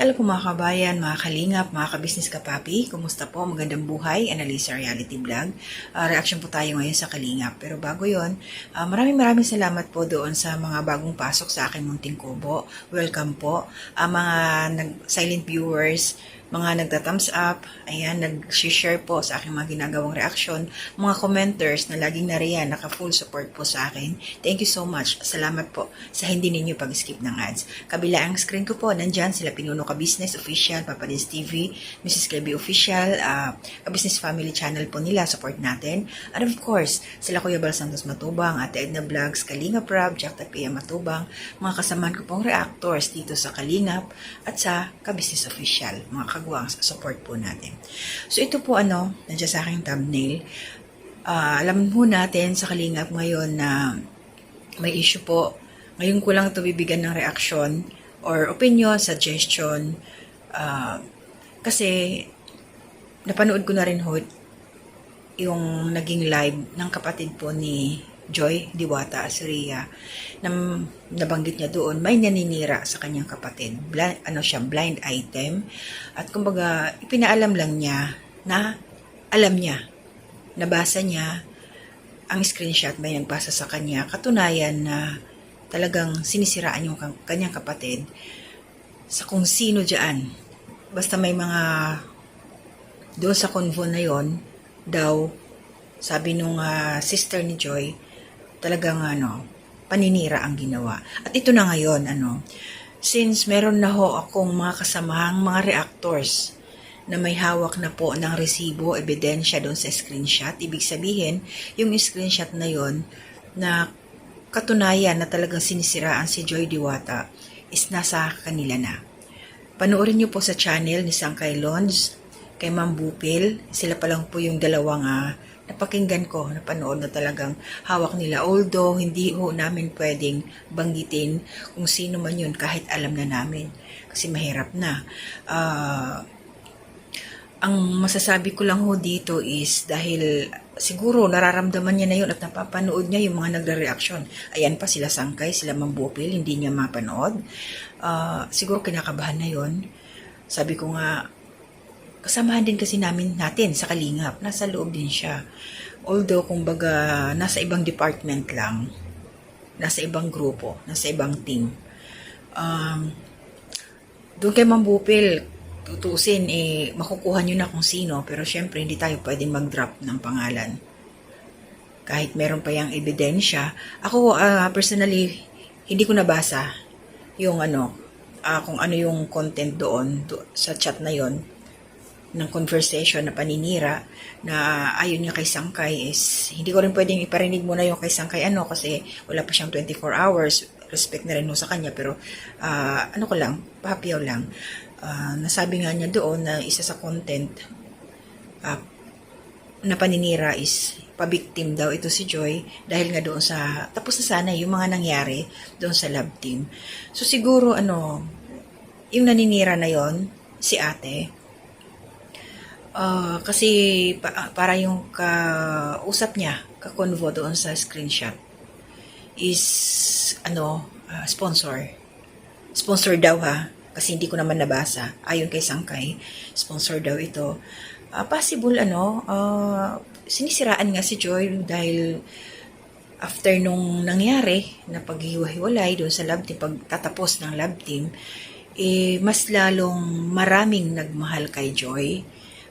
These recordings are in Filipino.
Hello po mga kabayan, mga kalingap, mga kabisnes kapapi. Kumusta po? Magandang buhay, Analisa Reality Vlog. Reaction po tayo ngayon sa kalingap. Pero bago yon, maraming salamat po doon sa mga bagong pasok sa aking munting kubo. Welcome po. Mga silent viewers, mga nagta-thumbs up, ayan, nag-share po sa aking mga ginagawang reaction, mga commenters na laging nariyan, naka-full support po sa akin. Thank you so much. Salamat po sa hindi ninyo pag-skip ng ads. Kabila ang screen ko po, nandyan sila Pinuno Ka-Business Official, Papa Liz TV, Mrs. Cleby Official, Ka-Business Family Channel po nila, support natin. And of course, sila Kuya Bal Santos Matubang, Ate Edna Vlogs, Kalinga Prab, Jack Tapia Matubang, mga kasamaan ko pong reactors dito sa Kalingap at sa Ka-Business Official, mga kagwang sa support po natin. So ito po nandiyan sa aking thumbnail. Alam po natin sa Kalingap ngayon na may issue po. Ngayon ko lang ito bibigyan ng reaction or opinion, suggestion. Kasi napanood ko na rin ho yung naging live ng kapatid po ni Joy Diwata Asria na nabanggit niya doon, may naninira sa kanyang kapatid. Blind item. At kumbaga, ipinaalam lang niya na alam niya, nabasa niya ang screenshot, may nagbasa sa kanya. Katunayan na talagang sinisiraan yung kanyang kapatid sa kung sino dyan. Basta may mga doon sa convo na yon daw, sabi nung sister ni Joy, talagang paninira ang ginawa. At ito na ngayon, since meron na ho akong mga kasamahang mga reactors na may hawak na po ng resibo, ebidensya doon sa screenshot, ibig sabihin, yung screenshot na yon na katunayan na talagang sinisiraan si Joy Diwata is nasa kanila na. Panoorin niyo po sa channel ni Sangkay Lons, kay Ma'am Bupil, sila pa lang po yung dalawang napakinggan ko, napanood na talagang hawak nila. Although, hindi ho namin pwedeng banggitin kung sino man yun kahit alam na namin. Kasi mahirap na. Ang masasabi ko lang ho dito is dahil siguro nararamdaman niya na yun at napapanood niya yung mga nagre-reaction. Ayan pa sila Sangkay, sila Ma'am Bupil, hindi niya mapanood. Siguro kinakabahan na yun. Sabi ko nga, kasamahan din kasi natin sa Kalingap. Nasa loob din siya. Although, kumbaga, nasa ibang department lang. Nasa ibang grupo. Nasa ibang team. Doon kay Ma'am Bupil, tutusin, makukuha nyo na kung sino. Pero syempre, hindi tayo pwedeng mag-drop ng pangalan. Kahit meron pa yung ebidensya. Ako, personally, hindi ko nabasa yung kung ano yung content doon sa chat na yon ng conversation na paninira na ayon niya kay Sangkay is hindi ko rin pwedeng iparinig muna yung kay Sangkay kasi wala pa siyang 24 hours, respect na rin sa kanya, pero ko lang, pahapiyaw lang. Nasabi nga niya doon na isa sa content na paninira is pabiktim daw ito si Joy dahil nga doon sa tapos na sana yung mga nangyari doon sa lab team. So siguro yung naninira na yon si ate. Kasi para yung kausap niya, ka-convo doon sa screenshot is sponsor. Sponsor daw kasi hindi ko naman nabasa. Ayon kay Sangkay, sponsor daw ito. Possible sinisiraan nga si Joy dahil after nung nangyari na paghiwa-hiwalay doon sa lab team, pagtatapos ng lab team, mas lalong maraming nagmahal kay Joy.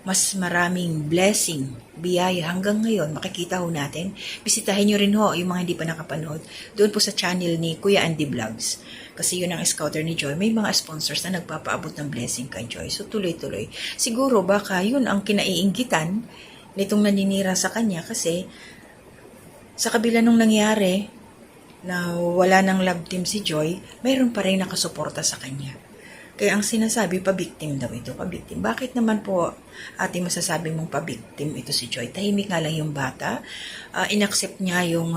Mas maraming blessing, biyaya hanggang ngayon, makikita ho natin. Bisitahin nyo rin ho yung mga hindi pa nakapanood. Doon po sa channel ni Kuya Andy Vlogs. Kasi yun ang scouter ni Joy. May mga sponsors na nagpapaabot ng blessing kay Joy. So tuloy-tuloy. Siguro baka yun ang kinaiinggitan nitong naninira sa kanya kasi sa kabila nung nangyari na wala ng love team si Joy, mayroon pa rin nakasuporta sa kanya. Kaya ang sinasabi, pabiktim daw ito, pabiktim. Bakit naman po ate masasabi mong pabiktim ito si Joy? Tahimik nga lang yung bata. Inaccept niya yung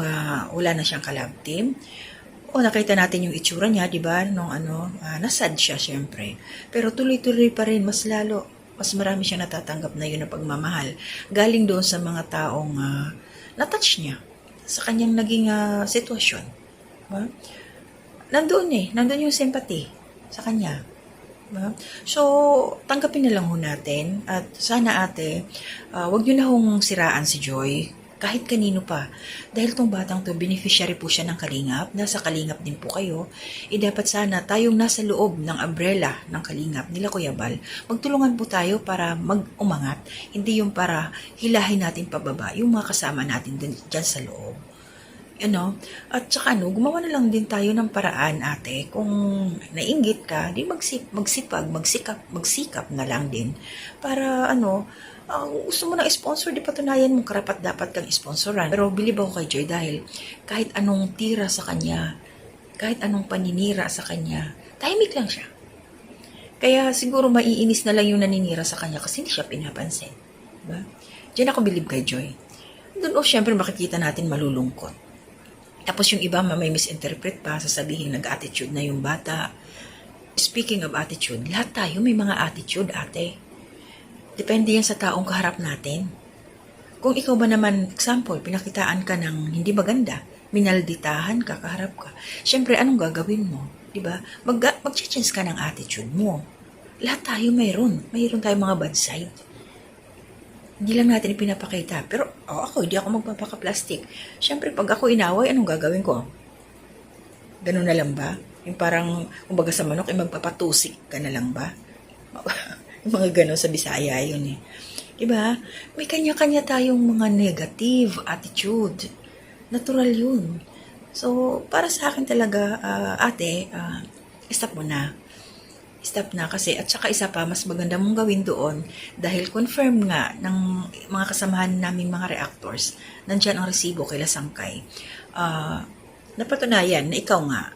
wala na siyang kalab team. O nakita natin yung itsura niya, di ba? Nung nasad siya syempre. Pero tuloy-tuloy pa rin, mas lalo. Mas marami siya natatanggap na yun na pagmamahal. Galing doon sa mga taong na-touch niya sa kanyang naging sitwasyon. Diba? Nandun yung sympathy sa kanya. Diba? So, tanggapin na lang ho natin at sana ate, wag nyo na hong siraan si Joy kahit kanino pa. Dahil tong batang to, beneficiary po siya ng Kalingap, nasa Kalingap din po kayo, dapat sana tayong nasa loob ng umbrella ng Kalingap nila Kuya Bal, magtulungan po tayo para mag-umangat, hindi yung para hilahin natin pababa yung mga kasama natin dyan sa loob. At saka gumawa na lang din tayo ng paraan ate, kung nainggit ka, di magsikap na lang din para gusto mo na sponsor, di patunayan mo karapat dapat kang sponsoran. Pero believe ako kay Joy dahil kahit anong tira sa kanya, kahit anong paninira sa kanya, tahimik lang siya. Kaya siguro maiinis na lang yung naninira sa kanya kasi hindi siya pinapansin. Diba? Diyan ako believe kay Joy. Doon syempre makikita natin malulungkot. Tapos yung iba may misinterpret pa, sasabihin nag-attitude na yung bata. Speaking of attitude, lahat tayo may mga attitude ate. Depende yan sa taong kaharap natin. Kung ikaw ba naman, example, pinakitaan ka ng hindi maganda, minalditahan ka, kaharap ka, syempre anong gagawin mo? Diba? Mag-change ka ng attitude mo. Lahat tayo mayroon tayong mga bad side. Hindi lang natin ipinapakita. Pero ako, hindi ako magpapaka-plastic. Siyempre, pag ako inaway, anong gagawin ko? Ganun na lang ba? Yung parang, kumbaga sa manok, magpapatusik ka na lang ba? Yung mga ganun sa Bisaya yun eh. Diba? May kanya-kanya tayong mga negative attitude. Natural yun. So, para sa akin talaga, ate, stop mo na. Stop na kasi, at saka isa pa, mas maganda mong gawin doon dahil confirm nga ng mga kasamahan naming mga reactors, nandyan ang resibo kay Sangkay. Napatunayan na ikaw nga,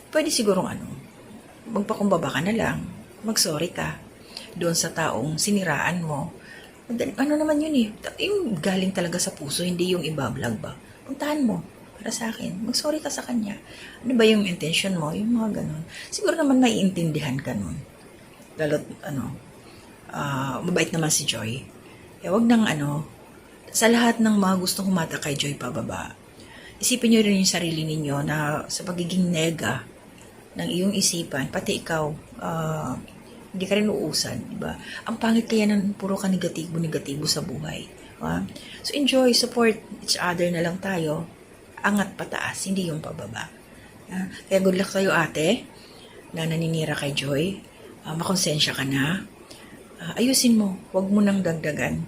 pwede sigurong magpakumbaba ka na lang, mag-sorry ka doon sa taong siniraan mo. Ano naman yun eh, yung galing talaga sa puso, hindi yung iba-vlog ba. Puntahan mo. Para sa akin, mag-sorry ka sa kanya. Ano ba yung intention mo? Yung mga ganun. Siguro naman maiintindihan ka nun. Lalo't, mabait naman si Joy. Wag nang sa lahat ng mga gustong humata kay Joy pababa, isipin nyo rin yung sarili ninyo na sa pagiging nega ng iyong isipan, pati ikaw, hindi ka rin uusan, diba? Ang pangit kaya ng puro ka negatibo sa buhay. So enjoy, support each other na lang tayo. Angat pataas, hindi yung pababa. Kaya good luck sa'yo ate, na naninira kay Joy. Makonsensya ka na. Ayusin mo, wag mo nang dagdagan.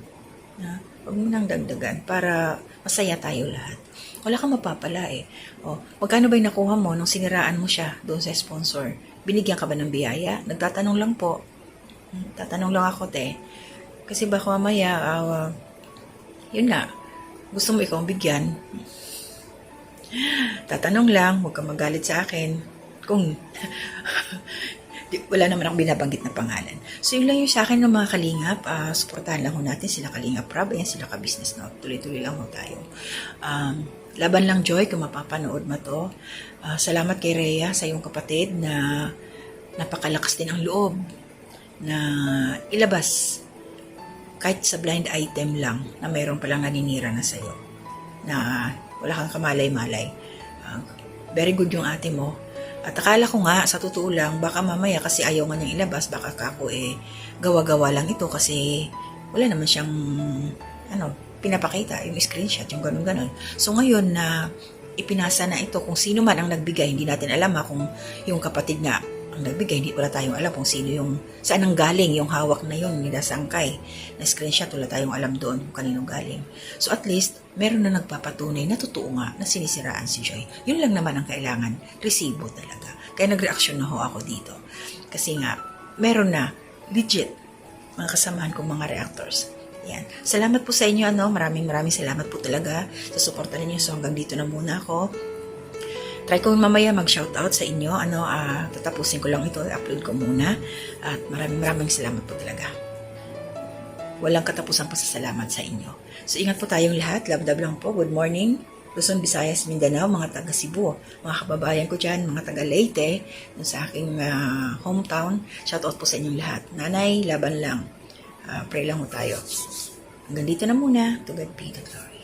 Wag mo nang dagdagan para masaya tayo lahat. Wala kang mapapala eh. Magkano ba yung nakuha mo nung siniraan mo siya doon sa sponsor? Binigyan ka ba ng biyaya? Nagtatanong lang po. Tatanong lang ako te. Kasi baka mamaya, yun nga, gusto mo ikaw bigyan. Tatanong lang, huwag kang magalit sa akin. Kung wala naman akong binabanggit na pangalan. So yun lang yung sa akin ng mga kalingap. Supportahan lang ho natin sila Kalingap Rob. Ayan sila ka-business na. Tuloy-tuloy lang ho tayo. Laban lang Joy kung mapapanood mo to. Salamat kay Rhea sa iyong kapatid na napakalakas din ang loob na ilabas kahit sa blind item lang na mayroon palang naninira na sa'yo. Na wala kang kamalay-malay. Very good yung ate mo. At akala ko nga, sa totoo lang, baka mamaya kasi ayaw nga niyang ilabas, baka kako gawa-gawa lang ito kasi wala naman siyang pinapakita, yung screenshot, yung ganun-ganun. So ngayon na ipinasa na ito, kung sino man ang nagbigay, hindi natin alam kung yung kapatid nga ang nagbigay, hindi wala tayong alam kung sino yung, saan ang galing yung hawak na yun, nila Sangkay, na screenshot, wala tayong alam doon kung kaninong galing. So at least, meron na nagpapatunay na totoo nga na sinisiraan si Joy. Yun lang naman ang kailangan, resibo talaga. Kaya nag-reaction na ho ako dito. Kasi nga, meron na, legit, mga kasamahan kong mga reactors. Yan. Salamat po sa inyo, maraming salamat po talaga sa suporta ninyo. So hanggang dito na muna ako. Try ko mamaya mag-shoutout sa inyo. Tatapusin ko lang ito, upload ko muna. At maraming salamat po talaga. Walang katapusang pasasalamat sa inyo. So ingat po tayong lahat. Love lang po. Good morning. Luzon, Visayas, Mindanao, mga taga Cebu, mga kababayan ko dyan, mga taga Leyte, sa aking hometown. Shoutout po sa inyong lahat. Nanay, laban lang. Pray lang mo tayo. Hanggang dito na muna. To God be the glory.